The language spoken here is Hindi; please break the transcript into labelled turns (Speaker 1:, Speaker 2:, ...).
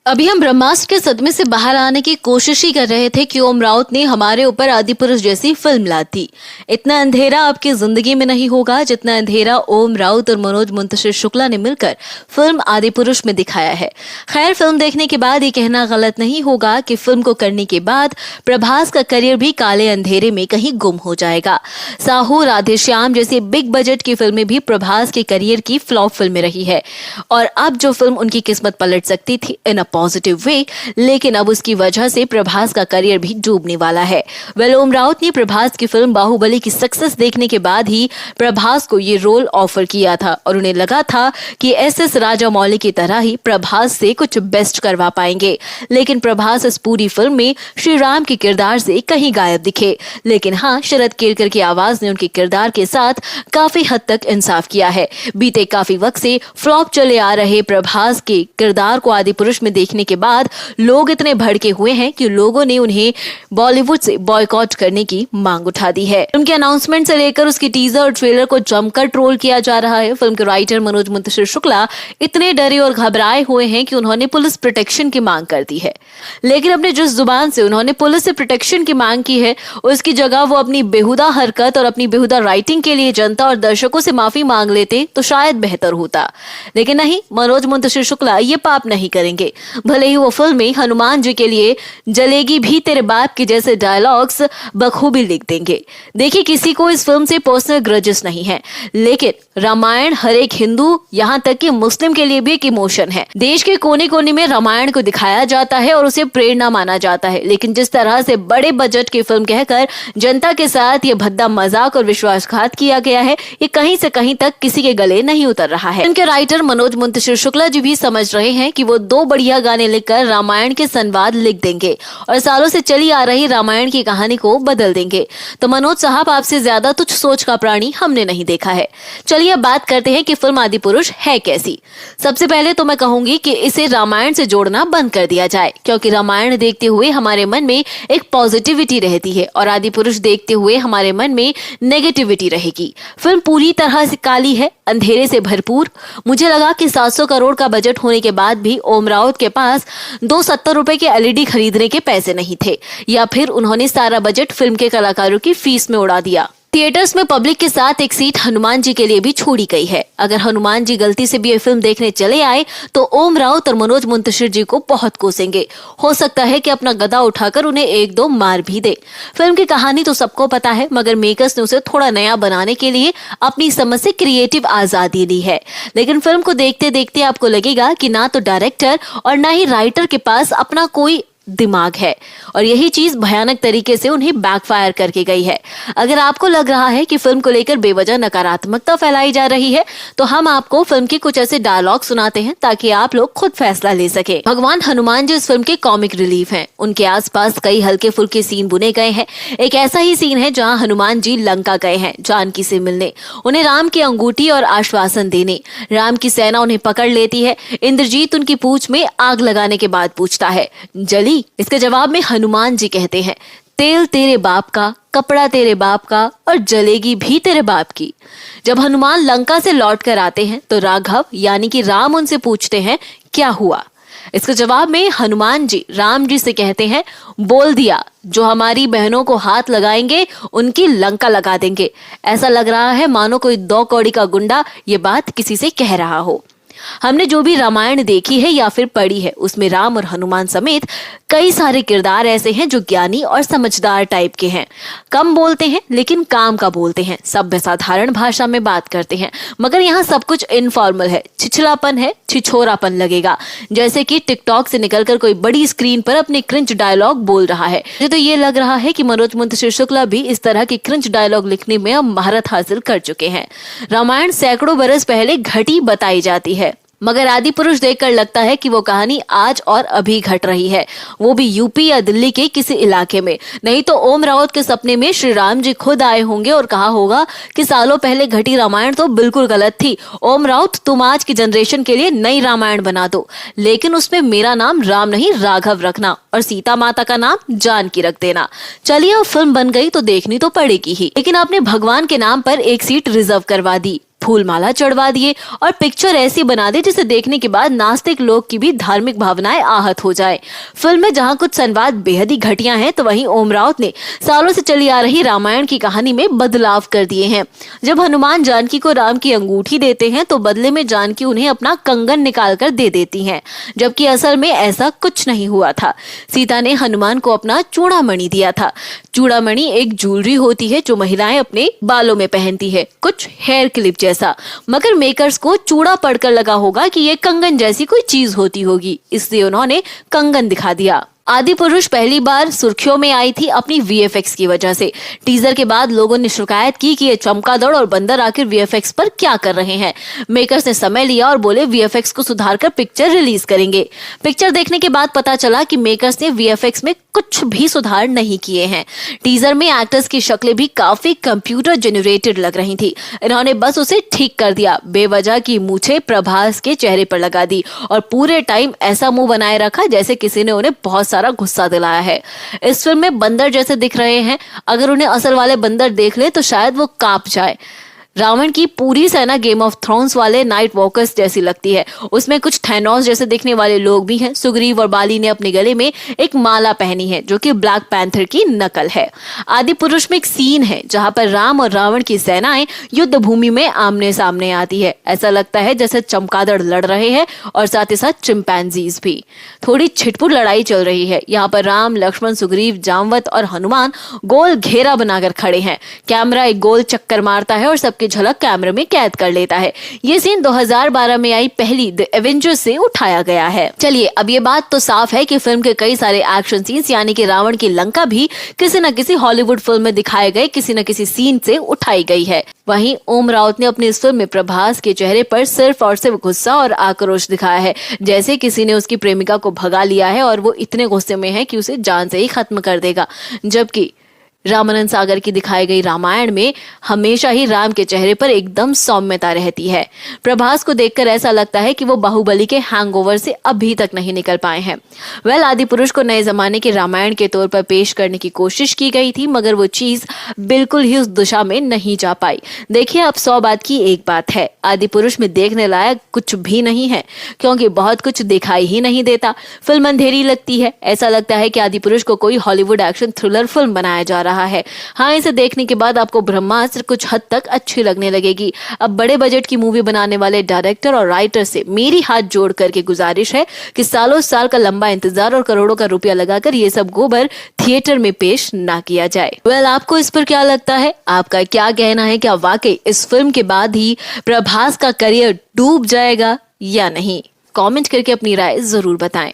Speaker 1: अभी हम ब्रह्मास्त्र के सदमे से बाहर आने की कोशिश ही कर रहे थे कि ओम राउत ने हमारे ऊपर आदिपुरुष जैसी फिल्म ला दी। इतना अंधेरा आपकी जिंदगी में नहीं होगा जितना अंधेरा ओम राउत और मनोज मुंतशिर शुक्ला ने मिलकर फिल्म आदिपुरुष में दिखाया है। खैर, फिल्म देखने के बाद ये कहना गलत नहीं होगा कि फिल्म को करने के बाद प्रभास का करियर भी काले अंधेरे में कहीं गुम हो जाएगा। साहू, राधेश्याम जैसी बिग बजट की फिल्में भी प्रभास के करियर की फ्लॉप फिल्में रही है और अब जो फिल्म उनकी किस्मत पलट सकती थी इन पॉजिटिव वे, लेकिन अब उसकी वजह से प्रभास का करियर भी डूबने वाला है। ओम राउत ने प्रभास की फिल्म बाहुबली की सक्सेस देखने के बाद ही प्रभास को ये रोल ऑफर किया था और उन्हें लगा था कि एस राजामौली की तरह ही प्रभास से कुछ बेस्ट करवा पाएंगे, लेकिन प्रभास इस पूरी फिल्म में श्री राम के किरदार से कहीं गायब दिखे। लेकिन हाँ, शरद केरकर की आवाज ने उनके किरदार के साथ काफी हद तक इंसाफ किया है। बीते काफी वक्त से फ्लॉप चले आ रहे प्रभास के किरदार को आदिपुरुष में देखने के बाद लोग इतने भड़के हुए हैं कि लोगों ने उन्हें बॉलीवुड से बॉयकॉट करने की मांग उठा दी है। फिल्म के अनाउंसमेंट से लेकर उसकी टीजर और ट्रेलर को जमकर ट्रोल किया जा रहा है। फिल्म के राइटर मनोज मुंतशिर शुक्ला इतने डरे और घबराए हुए हैं कि उन्होंने पुलिस प्रोटेक्शन की मांग कर दी है, लेकिन अपने जिस जुबान से उन्होंने पुलिस से प्रोटेक्शन की मांग की है उसकी जगह वो अपनी बेहुदा हरकत और अपनी बेहुदा राइटिंग के लिए जनता और दर्शकों से माफी मांग लेते तो शायद बेहतर होता। लेकिन नहीं, मनोज मुंतशिर शुक्ला ये पाप नहीं करेंगे। भले ही वो फिल्म में हनुमान जी के लिए जलेगी भी तेरे बाप के जैसे डायलॉग्स बखूबी लिख देंगे। देखिए, किसी को इस फिल्म से पर्सनल ग्रजेस नहीं है, लेकिन रामायण हर एक हिंदू, यहाँ तक कि मुस्लिम के लिए भी एक इमोशन है। देश के कोने कोने में रामायण को दिखाया जाता है और उसे प्रेरणा माना जाता है, लेकिन जिस तरह से बड़े बजट की फिल्म कहकर जनता के साथ ये भद्दा मजाक और विश्वासघात किया गया है, ये कहीं से कहीं तक किसी के गले नहीं उतर रहा है। इनके राइटर मनोज मुंतशिर शुक्ला जी भी समझ रहे हैं कि वो 2 बढ़िया गाने लिखकर रामायण के संवाद लिख देंगे और सालों से चली आ रही रामायण की कहानी को बदल देंगे। तो मनोज साहब, आपसे ज्यादा तुच्छ सोच का प्राणी हमने नहीं देखा है। चलिए अब बात करते हैं कि फिल्म आदिपुरुष है कैसी। सबसे पहले तो मैं कहूंगी कि इसे रामायण से जोड़ना बंद कर दिया जाए, क्योंकि रामायण देखते हुए हमारे मन में एक पॉजिटिविटी रहती है और आदिपुरुष देखते हुए हमारे मन में नेगेटिविटी रहेगी। फिल्म पूरी तरह से काली है, अंधेरे से भरपूर। मुझे लगा कि 700 करोड़ का बजट होने के बाद भी ओम राउत के पास 270 रुपए के एलईडी खरीदने के पैसे नहीं थे, या फिर उन्होंने सारा बजट फिल्म के कलाकारों की फीस में उड़ा दिया। थिएटर्स में पब्लिक के साथ एक सीट हनुमान जी के लिए भी छोड़ी गई है। अगर हनुमान जी गलती से भी ये फिल्म देखने चले आए तो ओम राउत और मनोज मुंतशिर जी को बहुत कोसेंगे। हो सकता है कि अपना गदा उठाकर उन्हें 1-2 मार भी दे। फिल्म की कहानी तो सबको पता है, मगर मेकर्स ने उसे थोड़ा नया बनाने के लिए अपनी समझ से क्रिएटिव आजादी ली है। लेकिन फिल्म को देखते देखते आपको लगेगा कि ना तो डायरेक्टर और ना ही राइटर के पास अपना कोई दिमाग है, और यही चीज भयानक तरीके से उन्हें बैकफायर करके गई है। अगर आपको लग रहा है कि फिल्म को लेकर बेवजह नकारात्मकता फैलाई जा रही है, तो हम आपको फिल्म के कुछ ऐसे डायलॉग सुनाते हैं ताकि आप लोग खुद फैसला ले सके। भगवान हनुमान जी इस फिल्म के कॉमिक रिलीफ हैं। उनके आसपास कई हल्के फुल्के सीन बुने गए हैं। एक ऐसा ही सीन है जहाँ हनुमान जी लंका गए हैं जानकी से मिलने, उन्हें राम की अंगूठी और आश्वासन देने। राम की सेना उन्हें पकड़ लेती है। इंद्रजीत उनकी पूंछ में आग लगाने के बाद पूछता है, जली? इसके जवाब में हनुमान जी कहते हैं, तेल तेरे बाप का, कपड़ा तेरे बाप का और जलेगी भी तेरे बाप की। जब हनुमान लंका से लौट कर आते हैं तो राघव यानी कि राम उनसे पूछते हैं, क्या हुआ? इसके जवाब में हनुमान जी राम जी से कहते हैं, बोल दिया, जो हमारी बहनों को हाथ लगाएंगे उनकी लंका लगा देंगे। ऐसा लग रहा है मानो कोई 2 कौड़ी का गुंडा ये बात किसी से कह रहा हो। हमने जो भी रामायण देखी है या फिर पढ़ी है, उसमें राम और हनुमान समेत कई सारे किरदार ऐसे हैं जो ज्ञानी और समझदार टाइप के हैं। कम बोलते हैं लेकिन काम का बोलते हैं, सभ्य साधारण भाषा में बात करते हैं, मगर यहाँ सब कुछ इनफॉर्मल है। छिछलापन है, छिछोरापन लगेगा, जैसे कि टिकटॉक से निकलकर कोई बड़ी स्क्रीन पर अपने क्रिंच डायलॉग बोल रहा है। मुझे तो ये लग रहा है कि मनोज मुंतशिर शुक्ला भी इस तरह के क्रिंच डायलॉग लिखने में अब महारत हासिल कर चुके हैं। रामायण सैकड़ों बरस पहले घटी बताई जाती है, मगर आदिपुरुष देखकर लगता है कि वो कहानी आज और अभी घट रही है, वो भी यूपी या दिल्ली के किसी इलाके में। नहीं तो ओम राउत के सपने में श्री राम जी खुद आए होंगे और कहा होगा कि सालों पहले घटी रामायण तो बिल्कुल गलत थी। ओम राउत, तुम आज की जनरेशन के लिए नई रामायण बना दो, लेकिन उसमें मेरा नाम राम नहीं राघव रखना और सीता माता का नाम जानकी रख देना। चलिए, अब फिल्म बन गई तो देखनी तो पड़ेगी ही, लेकिन आपने भगवान के नाम पर एक सीट रिजर्व करवा दी। फूल माला चढ़वा दिए और पिक्चर ऐसी बना दी जिसे देखने के बाद नास्तिक लोग की भी धार्मिक भावनाएं आहत हो जाए। फिल्म में जहां कुछ संवाद बेहद ही घटिया हैं, तो वहीं ओम राउत ने सालों से चली आ रही रामायण की कहानी में बदलाव कर दिए हैं। जब हनुमान जानकी को राम की अंगूठी देते हैं तो बदले में जानकी उन्हें अपना कंगन निकाल कर दे देती हैं, जबकि असल में ऐसा कुछ नहीं हुआ था। सीता ने हनुमान को अपना चूड़ामणि दिया था। चूड़ामणि एक ज्वेलरी होती है जो महिलाएं अपने बालों में पहनती है, कुछ हेयर क्लिप जैसा, मगर मेकर्स को चूड़ा पढ़कर लगा होगा कि ये कंगन जैसी कोई चीज होती होगी, इसलिए उन्होंने कंगन दिखा दिया। आदि पुरुष पहली बार सुर्खियों में आई थी अपनी वीएफएक्स की वजह से। टीजर के बाद लोगों ने शिकायत की कि ये चमगादड़ और बंदर आखिर वीएफएक्स पर क्या कर रहे हैं। मेकर्स ने समय लिया और बोले वीएफएक्स को सुधारकर पिक्चर रिलीज करेंगे। पिक्चर देखने के बाद पता चला कि मेकर्स ने वीएफएक्स में कुछ भी सुधार नहीं किए हैं। टीजर में एक्टर्स की शक्लें भी काफी कंप्यूटर जनरेटेड लग रही थी। इन्होंने बस उसे ठीक कर दिया, बेवजह की मूछें प्रभास के चेहरे पर लगा दी और पूरे टाइम ऐसा मुंह बनाए रखा जैसे किसी ने उन्हें बहुत सारा गुस्सा दिलाया है। इस फिल्म में बंदर जैसे दिख रहे हैं, अगर उन्हें असल वाले बंदर देख ले तो शायद वो कांप जाए। रावण की पूरी सेना गेम ऑफ थ्रोन्स वाले नाइट वॉकर्स जैसी लगती है। उसमें कुछ थैनोस जैसे दिखने वाले लोग भी हैं। सुग्रीव और बाली ने अपने गले में एक माला पहनी है जो कि ब्लैक पैंथर की नकल है। आदि पुरुष में एक सीन है जहां पर राम और रावण की सेनाएं युद्ध भूमि में आमने सामने आती है। ऐसा लगता है जैसे चमगादड़ लड़ रहे हैं और साथ ही साथ चिंपैंजीज भी। थोड़ी छिटपुट लड़ाई चल रही है। यहाँ पर राम, लक्ष्मण, सुग्रीव, जामवंत और हनुमान गोल घेरा बनाकर खड़े हैं। कैमरा एक गोल चक्कर मारता है और सबके झलक कैमरे में कैद कर लेता है। ये सीन 2012 में आई पहली द एवेंजर्स से उठाया गया है। चलिए, अब ये बात तो साफ है कि फिल्म के कई सारे एक्शन सीन्स यानी कि रावण की लंका भी किसी न किसी हॉलीवुड फिल्म में दिखाए गए किसी न किसी सीन से उठाई गई है। वहीं ओम राउत ने अपनी इस फिल्म में प्रभास के चेहरे पर सिर्फ और सिर्फ गुस्सा और आक्रोश दिखाया है, जैसे किसी ने उसकी प्रेमिका को भगा लिया है और वो इतने गुस्से में है कि उसे जान से ही खत्म कर देगा। जबकि रामानंद सागर की दिखाई गई रामायण में हमेशा ही राम के चेहरे पर एकदम सौम्यता रहती है। प्रभास को देखकर ऐसा लगता है कि वो बाहुबली के हैंगओवर से अभी तक नहीं निकल पाए हैं। आदि पुरुष को नए जमाने के रामायण के तौर पर पेश करने की कोशिश की गई थी, मगर वो चीज बिल्कुल ही उस दिशा में नहीं जा पाई। देखिए, अब 100 बात की एक बात है, आदि पुरुष में देखने लायक कुछ भी नहीं है, क्योंकि बहुत कुछ दिखाई ही नहीं देता। फिल्म अंधेरी लगती है। ऐसा लगता है कि आदि पुरुष को कोई हॉलीवुड एक्शन थ्रिलर फिल्म बनाया जा रहा है। हाँ, इसे देखने के बाद आपको ब्रह्मास्त्र कुछ हद तक अच्छी लगने लगेगी। अब बड़े बजट की मूवी बनाने वाले डायरेक्टर और राइटर से मेरी हाथ जोड़ करके गुजारिश है कि सालों साल का लंबा इंतजार और करोड़ों का रुपया लगाकर ये सब गोबर थिएटर में पेश ना किया जाए। आपको इस पर क्या लगता है? आपका क्या कहना है? क्या वाकई इस फिल्म के बाद ही प्रभास का करियर डूब जाएगा या नहीं? कमेंट करके अपनी राय जरूर बताएं।